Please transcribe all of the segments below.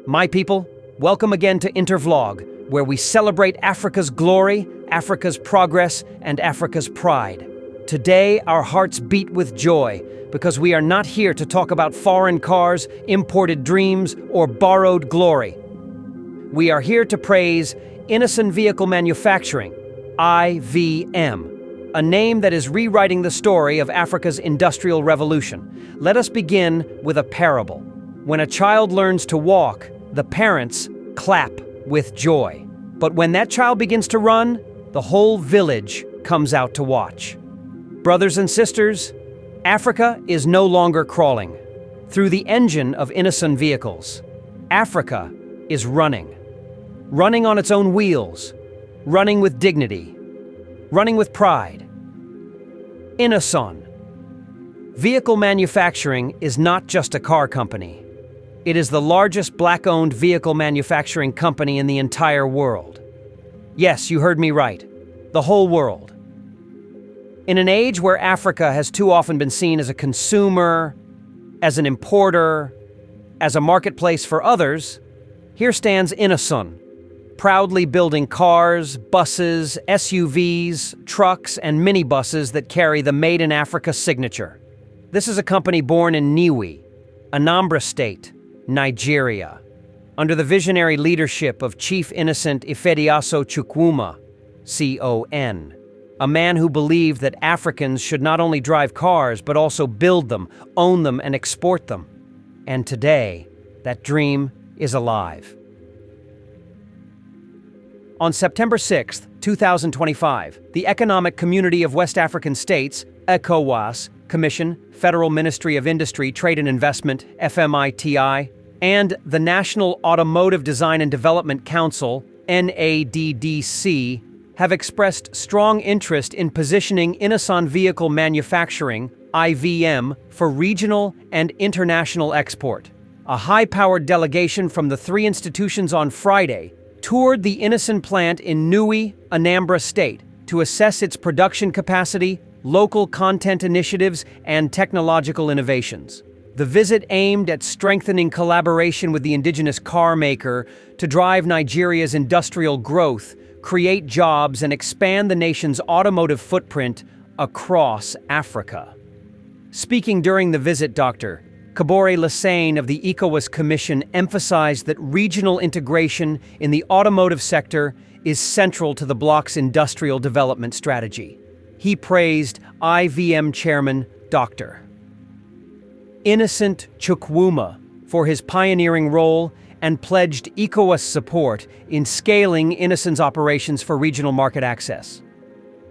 My people, welcome again to Intervlog, where we celebrate Africa's glory, Africa's progress, and Africa's pride. Today, our hearts beat with joy because we are not here to talk about foreign cars, imported dreams, or borrowed glory. We are here to praise Innoson Vehicle Manufacturing, IVM, a name that is rewriting the story of Africa's industrial revolution. Let us begin with a parable. When a child learns to walk, the parents clap with joy. But when that child begins to run, the whole village comes out to watch. Brothers and sisters, Africa is no longer crawling. Through the engine of Innoson vehicles, Africa is running. Running on its own wheels, running with dignity, running with pride. Innoson. Vehicle manufacturing is not just a car company. It is the largest black-owned vehicle manufacturing company in the entire world. Yes, you heard me right. The whole world. In an age where Africa has too often been seen as a consumer, as an importer, as a marketplace for others, here stands Innoson, proudly building cars, buses, SUVs, trucks, and minibuses that carry the Made in Africa signature. This is a company born in Niue, Anambra State, Nigeria, under the visionary leadership of Chief Innocent Ifediaso Chukwuma, CON, a man who believed that Africans should not only drive cars but also build them, own them, and export them. And today, that dream is alive. On September 6, 2025, the Economic Community of West African States, ECOWAS, Commission, Federal Ministry of Industry, Trade and Investment, FMITI, and the National Automotive Design and Development Council, NADDC, have expressed strong interest in positioning Innoson Vehicle Manufacturing, IVM, for regional and international export. A high-powered delegation from the three institutions on Friday toured the Innoson plant in Niue, Anambra State, to assess its production capacity, local content initiatives, and technological innovations. The visit aimed at strengthening collaboration with the indigenous car maker to drive Nigeria's industrial growth, create jobs, and expand the nation's automotive footprint across Africa. Speaking during the visit, Dr. Kabore Lassane of the ECOWAS Commission emphasized that regional integration in the automotive sector is central to the bloc's industrial development strategy. He praised IVM Chairman Dr. Innocent Chukwuma for his pioneering role and pledged ECOWAS support in scaling Innoson's operations for regional market access.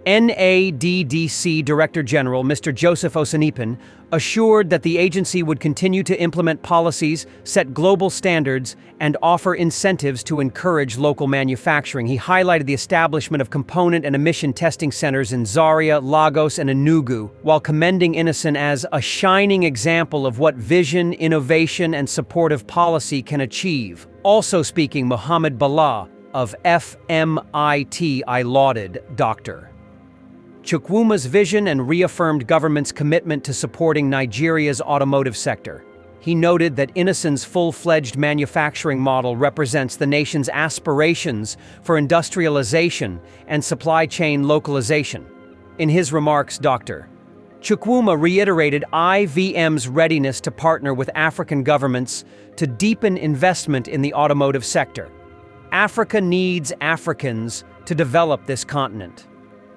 NADDC Director General Mr. Joseph Osanipan assured that the agency would continue to implement policies, set global standards, and offer incentives to encourage local manufacturing. He highlighted the establishment of component and emission testing centers in Zaria, Lagos, and Enugu, while commending Innoson as a shining example of what vision, innovation, and supportive policy can achieve. Also speaking, Muhammad Bala of FMITI lauded Dr. Chukwuma's vision and reaffirmed government's commitment to supporting Nigeria's automotive sector. He noted that Innoson's full-fledged manufacturing model represents the nation's aspirations for industrialization and supply chain localization. In his remarks, Dr. Chukwuma reiterated IVM's readiness to partner with African governments to deepen investment in the automotive sector. Africa needs Africans to develop this continent.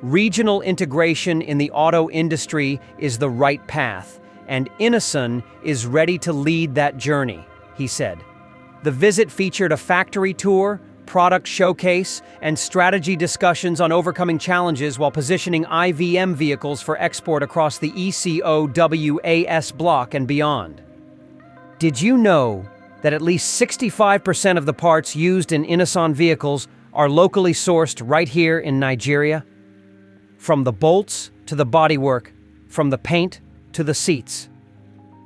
Regional integration in the auto industry is the right path, and Innoson is ready to lead that journey, he said. The visit featured a factory tour, product showcase, and strategy discussions on overcoming challenges while positioning IVM vehicles for export across the ECOWAS bloc and beyond. Did you know that at least 65% of the parts used in Innoson vehicles are locally sourced right here in Nigeria? From the bolts to the bodywork, from the paint to the seats.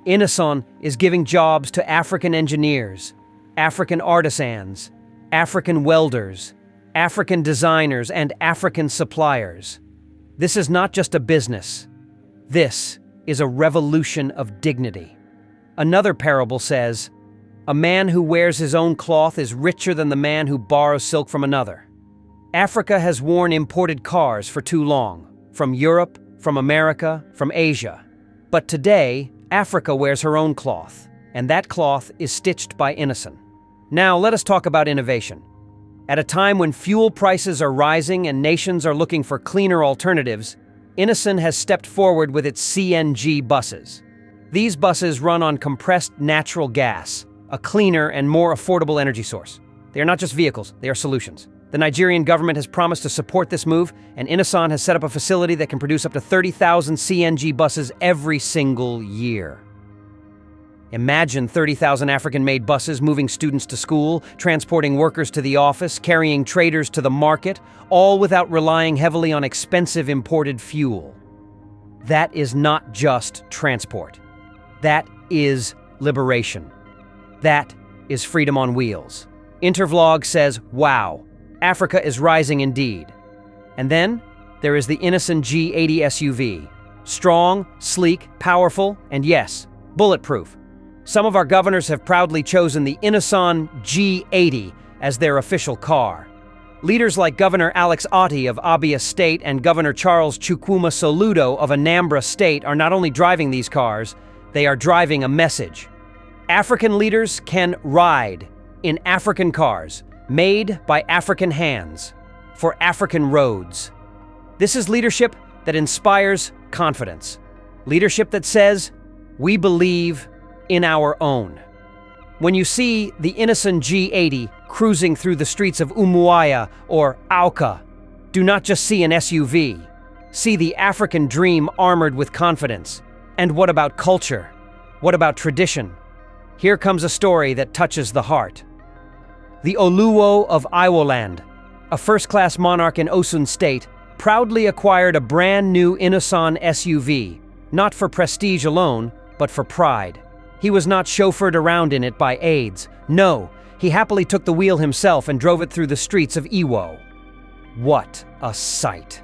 Innoson is giving jobs to African engineers, African artisans, African welders, African designers, and African suppliers. This is not just a business. This is a revolution of dignity. Another parable says, A man who wears his own cloth is richer than the man who borrows silk from another. Africa has worn imported cars for too long, from Europe, from America, from Asia. But today, Africa wears her own cloth, and that cloth is stitched by Innoson. Now, let us talk about innovation. At a time when fuel prices are rising and nations are looking for cleaner alternatives, Innoson has stepped forward with its CNG buses. These buses run on compressed natural gas, a cleaner and more affordable energy source. They are not just vehicles, they are solutions. The Nigerian government has promised to support this move, and Innoson has set up a facility that can produce up to 30,000 CNG buses every single year. Imagine 30,000 African-made buses moving students to school, transporting workers to the office, carrying traders to the market, all without relying heavily on expensive imported fuel. That is not just transport. That is liberation. That is freedom on wheels. Intervlog says, wow, Africa is rising indeed. And then there is the Innoson G80 SUV. Strong, sleek, powerful, and yes, bulletproof. Some of our governors have proudly chosen the Innoson G80 as their official car. Leaders like Governor Alex Otti of Abia State and Governor Charles Chukwuma Soludo of Anambra State are not only driving these cars, they are driving a message. African leaders can ride in African cars, made by African hands, for African roads. This is leadership that inspires confidence. Leadership that says, we believe in our own. When you see the Innoson G80 cruising through the streets of Umuahia or Auka, do not just see an SUV. See the African dream armored with confidence. And what about culture? What about tradition? Here comes a story that touches the heart. The Oluwo of Iwoland, a first-class monarch in Osun State, proudly acquired a brand new Innoson SUV, not for prestige alone, but for pride. He was not chauffeured around in it by aides. No, he happily took the wheel himself and drove it through the streets of Iwo. What a sight!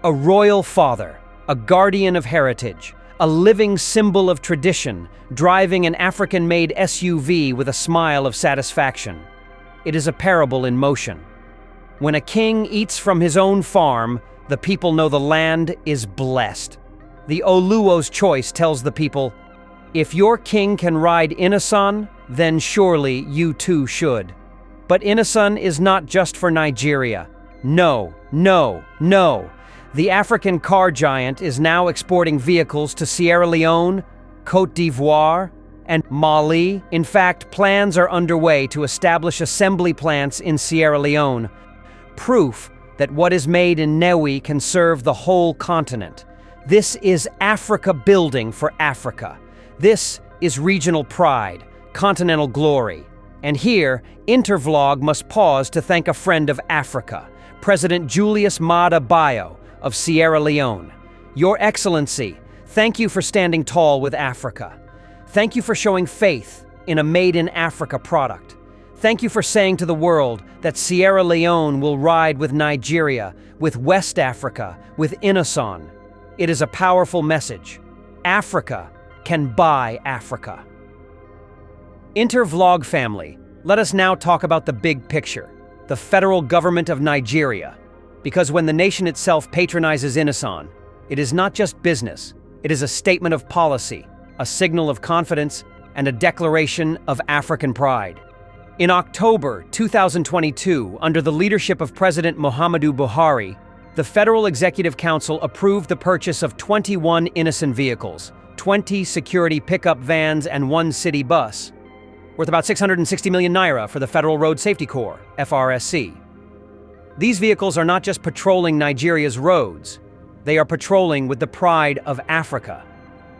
A royal father, a guardian of heritage, a living symbol of tradition, driving an African-made SUV with a smile of satisfaction. It is a parable in motion. When a king eats from his own farm, the people know the land is blessed. The Oluwo's choice tells the people, if your king can ride Innoson, then surely you too should. But Innoson is not just for Nigeria. No, no, no. The African car giant is now exporting vehicles to Sierra Leone, Côte d'Ivoire, and Mali. In fact, plans are underway to establish assembly plants in Sierra Leone. Proof that what is made in Newi can serve the whole continent. This is Africa building for Africa. This is regional pride, continental glory. And here, Intervlog must pause to thank a friend of Africa, President Julius Maada Bio of Sierra Leone. Your Excellency, thank you for standing tall with Africa. Thank you for showing faith in a made-in-Africa product. Thank you for saying to the world that Sierra Leone will ride with Nigeria, with West Africa, with Innoson. It is a powerful message. Africa can buy Africa. Intervlog family, let us now talk about the big picture, the federal government of Nigeria. Because when the nation itself patronizes Innoson, it is not just business, it is a statement of policy, a signal of confidence, and a declaration of African pride. In October 2022, under the leadership of President Muhammadu Buhari, the Federal Executive Council approved the purchase of 21 Innoson vehicles, 20 security pickup vans, and 1 city bus, worth about 660 million naira for the Federal Road Safety Corps, FRSC. These vehicles are not just patrolling Nigeria's roads, they are patrolling with the pride of Africa.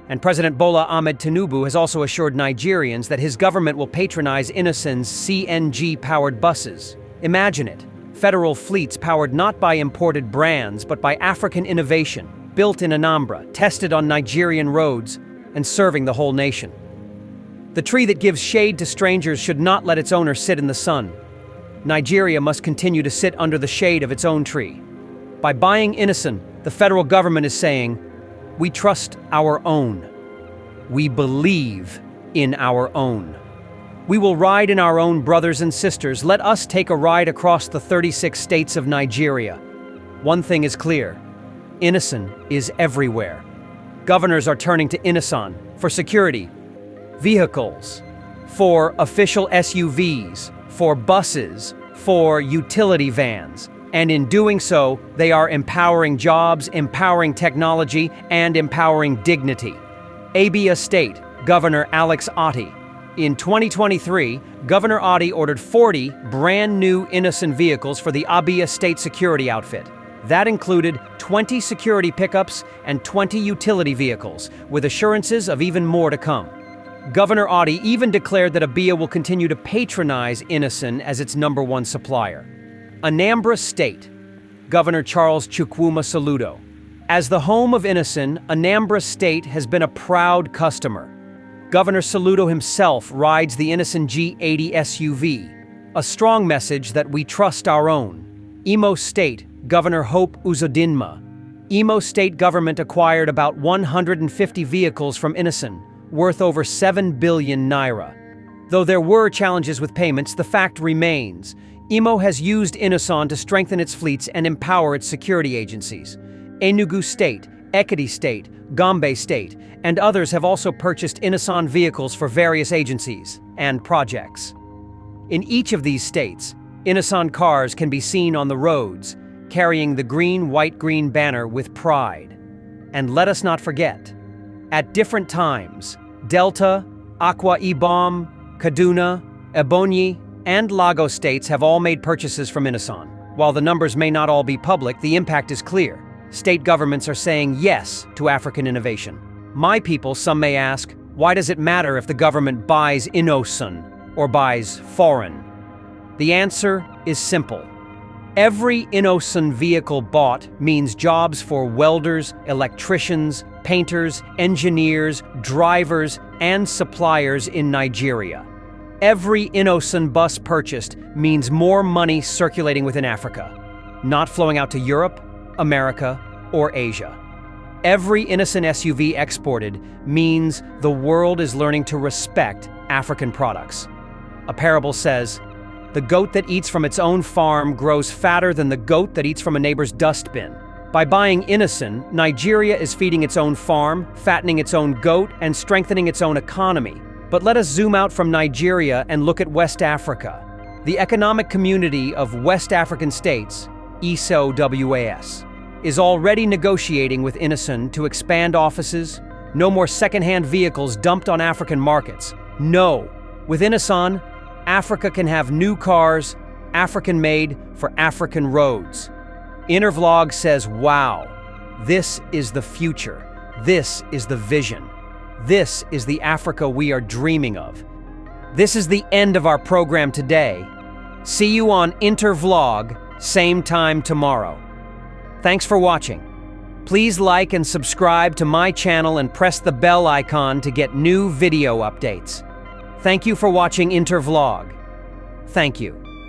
And President Bola Ahmed Tinubu has also assured Nigerians that his government will patronize Innoson's CNG-powered buses. Imagine it, federal fleets powered not by imported brands, but by African innovation, built in Anambra, tested on Nigerian roads, and serving the whole nation. The tree that gives shade to strangers should not let its owner sit in the sun. Nigeria must continue to sit under the shade of its own tree. By buying Innoson, the federal government is saying, we trust our own. We believe in our own. We will ride in our own, brothers and sisters. Let us take a ride across the 36 states of Nigeria. One thing is clear. Innoson is everywhere. Governors are turning to Innoson for security, vehicles, for official SUVs, for buses, for utility vans. And in doing so, they are empowering jobs, empowering technology, and empowering dignity. Abia State Governor Alex Otti. In 2023, Governor Otti ordered 40 brand new Innoson vehicles for the Abia State Security outfit. That included 20 security pickups and 20 utility vehicles, with assurances of even more to come. Governor Otti even declared that Abia will continue to patronize Innoson as its #1 supplier. Anambra State Governor Charles Chukwuma Soludo. As the home of Innoson, Anambra State has been a proud customer. Governor Soludo himself rides the Innoson G80 SUV, a strong message that we trust our own. Imo State Governor Hope Uzodinma. Imo State government acquired about 150 vehicles from Innoson, worth over 7 billion naira. Though there were challenges with payments, the fact remains. Imo has used Innoson to strengthen its fleets and empower its security agencies. Enugu State, Ekiti State, Gombe State, and others have also purchased Innoson vehicles for various agencies and projects. In each of these states, Innoson cars can be seen on the roads, carrying the green-white-green banner with pride. And let us not forget, at different times, Delta, Akwa Ibom, Kaduna, Ebonyi, and Lagos states have all made purchases from Innoson. While the numbers may not all be public, the impact is clear. State governments are saying yes to African innovation. My people, some may ask, why does it matter if the government buys Innoson or buys foreign? The answer is simple. Every Innoson vehicle bought means jobs for welders, electricians, painters, engineers, drivers, and suppliers in Nigeria. Every Innoson bus purchased means more money circulating within Africa, not flowing out to Europe, America, or Asia. Every Innoson SUV exported means the world is learning to respect African products. A parable says, "The goat that eats from its own farm grows fatter than the goat that eats from a neighbor's dustbin." By buying Innoson, Nigeria is feeding its own farm, fattening its own goat, and strengthening its own economy. But let us zoom out from Nigeria and look at West Africa. The Economic Community of West African States, ECOWAS, is already negotiating with Innoson to expand offices. No more second-hand vehicles dumped on African markets. No, with Innoson, Africa can have new cars, African-made for African roads. Intervlog says, wow, this is the future. This is the vision. This is the Africa we are dreaming of. This is the end of our program today. See you on Intervlog, same time tomorrow. Thanks for watching. Please like and subscribe to my channel and press the bell icon to get new video updates. Thank you for watching Intervlog. Thank you.